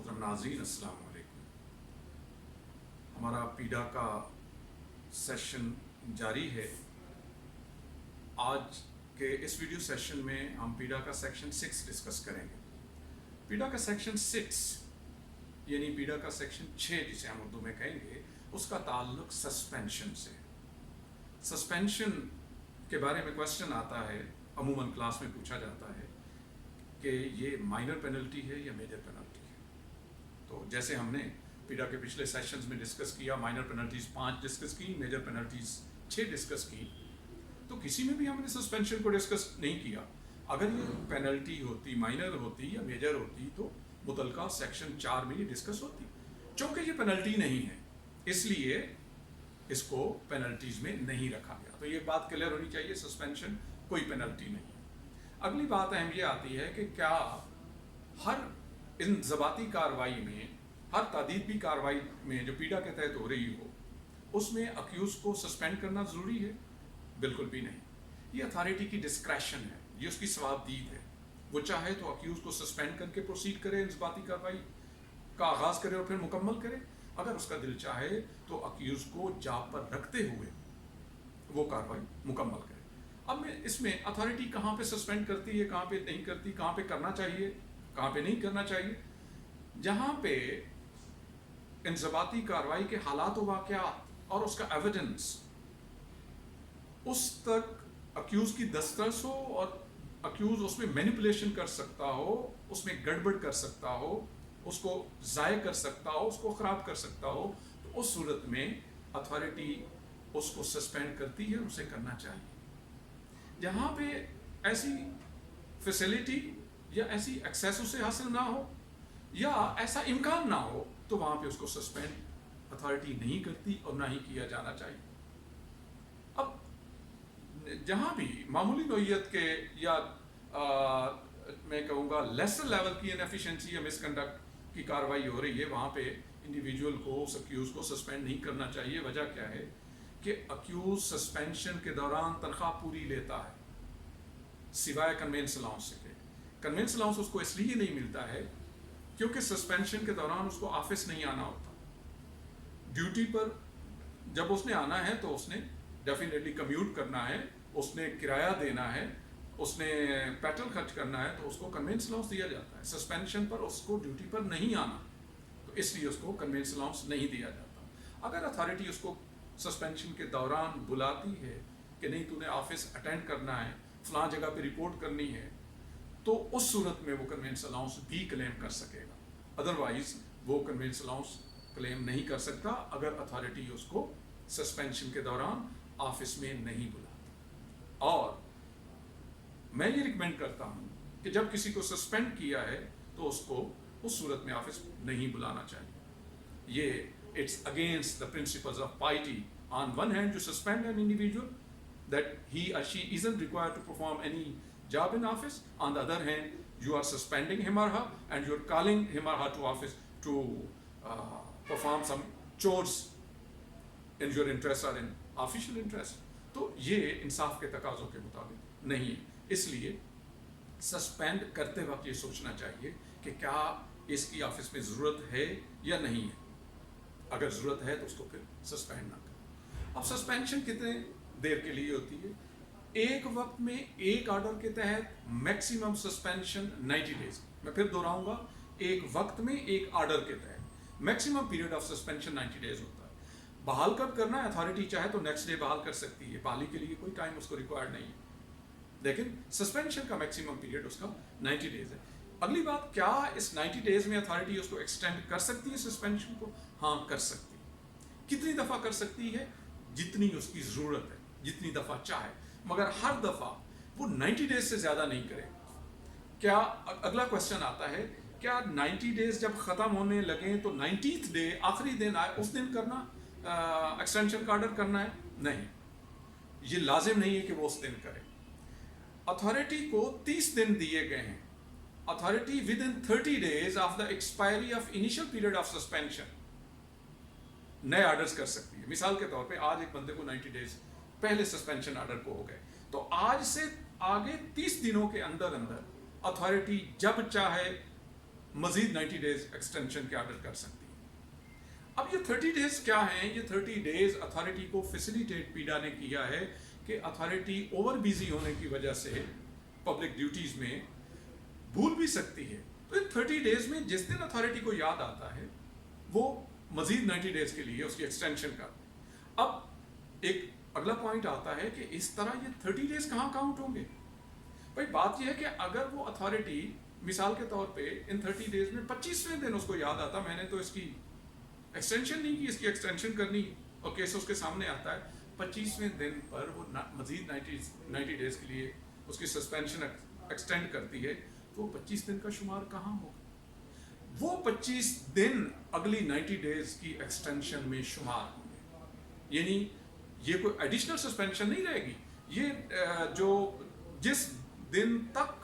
मोहतरम नाज़रीन, अस्सलाम वालेकुम। हमारा पीडा का सेशन जारी है। आज के इस वीडियो सेशन में हम पीडा का सेक्शन 6 डिस्कस करेंगे। पीडा का सेक्शन 6 यानी पीडा का सेक्शन 6 जिसे हम उर्दू में कहेंगे, उसका ताल्लुक सस्पेंशन से। सस्पेंशन के बारे में क्वेश्चन आता है, अमूमन क्लास में पूछा जाता है कि ये माइनर पेनल्टी है या मेजर पेनल्टी है। तो जैसे हमने पीडा के पिछले सेशंस में डिस्कस किया, माइनर पेनल्टीज 5 डिस्कस की, मेजर पेनल्टीज 6 डिस्कस की, तो किसी में भी हमने सस्पेंशन को डिस्कस नहीं किया। अगर ये पेनल्टी होती, माइनर होती या मेजर होती, तो मुतलका सेक्शन 4 में ये डिस्कस होती। चूँकि ये पेनल्टी नहीं है, इसलिए इसको पेनल्टीज में नहीं रखा गया। तो ये बात क्लियर होनी चाहिए, सस्पेंशन कोई पेनल्टी नहीं है। अगली बात अहम ये आती है कि क्या हर इंज़बाती कार्रवाई में, हर तादीबी कार्रवाई में जो पीडा के तहत हो रही हो, उसमें अक्यूज़ को सस्पेंड करना ज़रूरी है? बिल्कुल भी नहीं। ये अथॉरिटी की डिस्क्रेशन है, ये उसकी सवाबदीद है। वो चाहे तो अक्यूज़ को सस्पेंड करके प्रोसीड करे, इंज़बाती कार्रवाई का आगाज़ करे और फिर मुकम्मल करे। अगर उसका दिल चाहे तो अक्यूज़ को जाब पर रखते हुए वो कार्रवाई मुकम्मल करे। अब मैं इसमें अथॉरिटी कहाँ पे सस्पेंड करती है, कहाँ पे नहीं करती, कहाँ पे करना चाहिए, कहाँ पे नहीं करना चाहिए। जहाँ पे इंज़बाती कार्रवाई के हालात व वाक़यात और उसका एविडेंस उस तक अक्यूज़ की दस्तरस हो और अक्यूज़ उसमें मैनिपुलेशन कर सकता हो, उसमें गड़बड़ कर सकता हो, उसको ज़ाय कर सकता हो, उसको ख़राब कर सकता हो, तो उस सूरत में अथॉरिटी उसको सस्पेंड करती है, उसे करना चाहिए। जहाँ पे ऐसी फैसिलिटी या ऐसी एक्सेस उसे हासिल ना हो या ऐसा इम्कान ना हो, तो वहाँ पे उसको सस्पेंड अथॉरिटी नहीं करती और ना ही किया जाना चाहिए। अब जहाँ भी मामूली नौइयत के या मैं कहूँगा लेसर लेवल की इनएफिशिएंसी या मिसकंडक्ट की कार्रवाई हो रही है, वहाँ पे इंडिविजुअल को, उस अक्यूज़ को सस्पेंड नहीं करना चाहिए। वजह क्या है कि अक्यूज़ सस्पेंशन के दौरान तनख्वाह पूरी लेता है, सिवाय कन्वेंस अलाउंस के। कन्वेंस अलाउंस उसको इसलिए नहीं मिलता है क्योंकि सस्पेंशन के दौरान उसको ऑफिस नहीं आना होता। ड्यूटी पर जब उसने आना है तो उसने डेफिनेटली कम्यूट करना है, उसने किराया देना है, उसने पेट्रोल खर्च करना है, तो उसको कन्वेंस अलाउंस दिया जाता है। सस्पेंशन पर उसको ड्यूटी पर नहीं आना, तो इसलिए उसको कन्वेंस अलाउंस नहीं दिया जाता। अगर अथॉरिटी उसको सस्पेंशन के दौरान बुलाती है कि नहीं, तूने ऑफिस अटेंड करना है, फलां जगह पे रिपोर्ट करनी है, तो उस सूरत में वो कन्वेंस अलाउंस भी क्लेम कर सकेगा। अदरवाइज वो कन्वेंस अलाउंस क्लेम नहीं कर सकता अगर अथॉरिटी उसको सस्पेंशन के दौरान ऑफिस में नहीं बुलाती। और मैं ये रिकमेंड करता हूँ कि जब किसी को सस्पेंड किया है तो उसको उस सूरत में ऑफिस नहीं बुलाना चाहिए। ये it's against the principles of piety. On one hand, you suspend an individual that he or she isn't required to perform any job in office. On the other hand, you are suspending him or her and you're calling him or her to office to perform some chores in your interest or in official interest. तो ये इंसाफ के तकाज़ों के मुताबिक नहीं है। इसलिए suspend करते वक्त ये सोचना चाहिए कि क्या इसकी ऑफिस में ज़रूरत है या नहीं है। अगर ज़रूरत है तो उसको फिर सस्पेंड ना करें। अब सस्पेंशन कितने देर के लिए होती है? एक वक्त में एक ऑर्डर के तहत मैक्सिमम सस्पेंशन 90 डेज। मैं फिर दोहराऊंगा, एक वक्त में एक ऑर्डर के तहत maximum period of suspension 90 days होता है। बहाल कब करना है? अथॉरिटी चाहे तो नेक्स्ट डे बहाल कर सकती है, बहाली के लिए कोई टाइम उसको रिक्वायर्ड नहीं है, लेकिन सस्पेंशन का मैक्सिमम पीरियड उसका 90 डेज है। अगली बात, क्या इस 90 डेज में अथॉरिटी उसको एक्सटेंड कर सकती है सस्पेंशन को? हाँ, कर सकती है। कितनी दफ़ा कर सकती है? जितनी उसकी ज़रूरत है, जितनी दफ़ा चाहे, मगर हर दफ़ा वो 90 डेज से ज़्यादा नहीं करे। क्या अगला क्वेश्चन आता है, क्या 90 डेज जब ख़त्म होने लगे तो 90th डे, आखिरी दिन आए, उस दिन करना एक्सटेंशन का ऑर्डर करना है? नहीं, ये लाजिम नहीं है कि वो उस दिन करे। अथॉरिटी को 30 दिन दिए गए हैं। Authority with in 30 days of the expiry of initial period of suspension नए ऑर्डर्स कर सकती है। मिसाल के तौर पे आज एक बंदे को 90 डेज पहले सस्पेंशन ऑर्डर को हो गए, तो आज से आगे 30 दिनों के अंदर अंदर अथॉरिटी जब चाहे मजीद 90 डेज एक्सटेंशन के ऑर्डर कर सकती है। अब ये 30 डेज क्या हैं? ये 30 डेज अथॉरिटी को फैसिलिटेट पीडा ने किया है कि अथॉरिटी ओवर बिजी होने की वजह से पब्लिक ड्यूटीज में भूल भी सकती है। तो इन 30 डेज में जिस दिन अथॉरिटी को याद आता है वो मजीद 90 डेज के लिए उसकी एक्सटेंशन कर। अब एक अगला पॉइंट आता है कि इस तरह ये 30 डेज कहाँ काउंट होंगे? भाई बात यह है कि अगर वो अथॉरिटी मिसाल के तौर पे इन 30 डेज में 25वें दिन उसको याद आता मैंने तो इसकी एक्सटेंशन नहीं की, इसकी एक्सटेंशन करनी, और केस उसके सामने आता है 25वें दिन पर वो मजीद 90 डेज के लिए उसकी सस्पेंशन एक्सटेंड करती है, तो 25 दिन का शुमार कहाँ होगा? वो 25 दिन अगली 90 डेज की एक्सटेंशन में शुमार होंगे। यानी ये कोई एडिशनल सस्पेंशन नहीं रहेगी। ये जो जिस दिन तक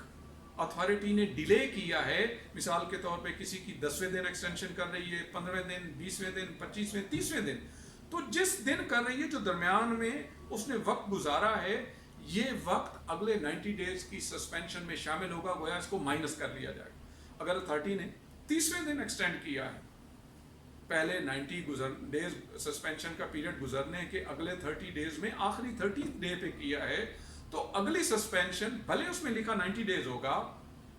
अथॉरिटी ने डिले किया है, मिसाल के तौर पे किसी की 10वें दिन एक्सटेंशन कर रही है, 15वें दिन, 20वें दिन, 25वें, 30वें दिन, तो जिस दिन कर रही है जो दरमियान में उसने वक्त गुजारा है, ये वक्त अगले 90 डेज की सस्पेंशन में शामिल होगा, गोया इसको माइनस कर लिया जाएगा। अगर अथॉरिटी ने 30वें दिन एक्सटेंड किया है, पहले 90 डेज सस्पेंशन का पीरियड गुजरने के अगले 30 डेज में आखिरी 30 डे पे किया है, तो अगली सस्पेंशन भले उसमें लिखा 90 डेज होगा,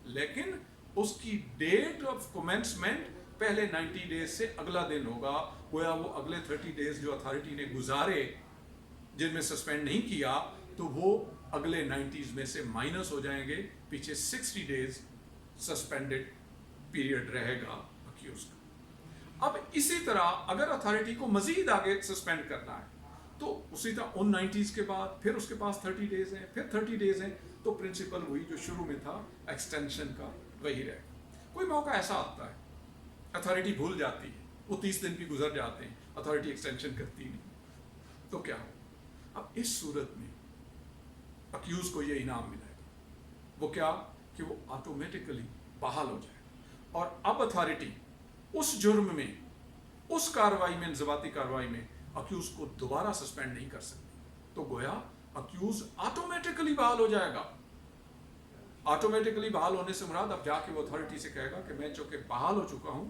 लेकिन उसकी डेट ऑफ कमेंसमेंट पहले 90 डेज से अगला दिन होगा। गोया वो अगले 30 डेज जो अथॉरिटी ने गुजारे जिनमें सस्पेंड नहीं किया, तो वो अगले 90s में से माइनस हो जाएंगे, पीछे 60 डेज सस्पेंडेड पीरियड रहेगा अक्यूज का। अब इसी तरह अगर अथॉरिटी को मजीद आगे सस्पेंड करना है, तो उसी तरह उन 90s के बाद फिर उसके पास 30 डेज हैं, फिर 30 डेज हैं, तो प्रिंसिपल वही जो शुरू में था एक्सटेंशन का वही रहेगा। कोई मौका ऐसा आता है अथॉरिटी भूल जाती है, वो 30 दिन भी गुजर जाते हैं, अथॉरिटी एक्सटेंशन करती नहीं, तो क्या हो? अब इस सूरत में अक्यूज को ये इनाम मिलेगा। वो क्या? कि वो ऑटोमेटिकली बहाल हो जाएगा, और अब अथॉरिटी उस जुर्म में, उस कार्रवाई में, इंज़बाती कार्रवाई में अक्यूज को दोबारा सस्पेंड नहीं कर सकती। तो गोया अक्यूज ऑटोमेटिकली बहाल हो जाएगा। ऑटोमेटिकली बहाल होने से मुराद अब जाके वो अथॉरिटी से कहेगा कि मैं चूंकि बहाल हो चुका हूं,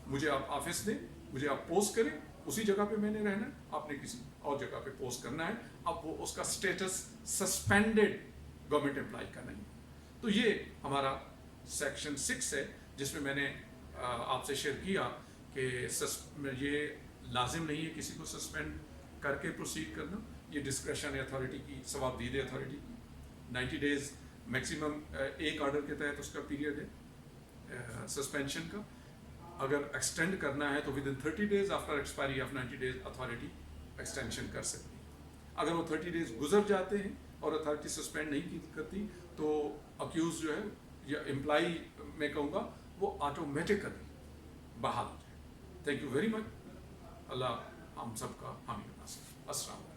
मुझे आप ऑफिस दें, मुझे आप पोस्ट करें, उसी जगह पे मैंने रहना है, आपने किसी और जगह पे पोस्ट करना है। अब वो उसका स्टेटस सस्पेंडेड गवर्नमेंट एम्प्लॉय का नहीं। तो ये हमारा सेक्शन 6 है, जिसमें मैंने आपसे शेयर किया कि ये लाजिम नहीं है किसी को सस्पेंड करके प्रोसीड करना, ये डिस्क्रेशन है अथॉरिटी की, सवाबदीद अथॉरिटी की। 90 डेज मैक्सिमम एक ऑर्डर के तहत उसका पीरियड है सस्पेंशन का। अगर एक्सटेंड करना है तो with in 30 days after expiry of 90 days authority extension कर सकती है। अगर वो 30 डेज गुजर जाते हैं और अथॉरिटी सस्पेंड नहीं करती, तो अक्यूज जो है, या एम्प्लॉई मैं कहूँगा, वो ऑटोमेटिकली बहाल हो जाए। Thank you very much. Allah हम सबका हामी नासिर। अस्सलाम।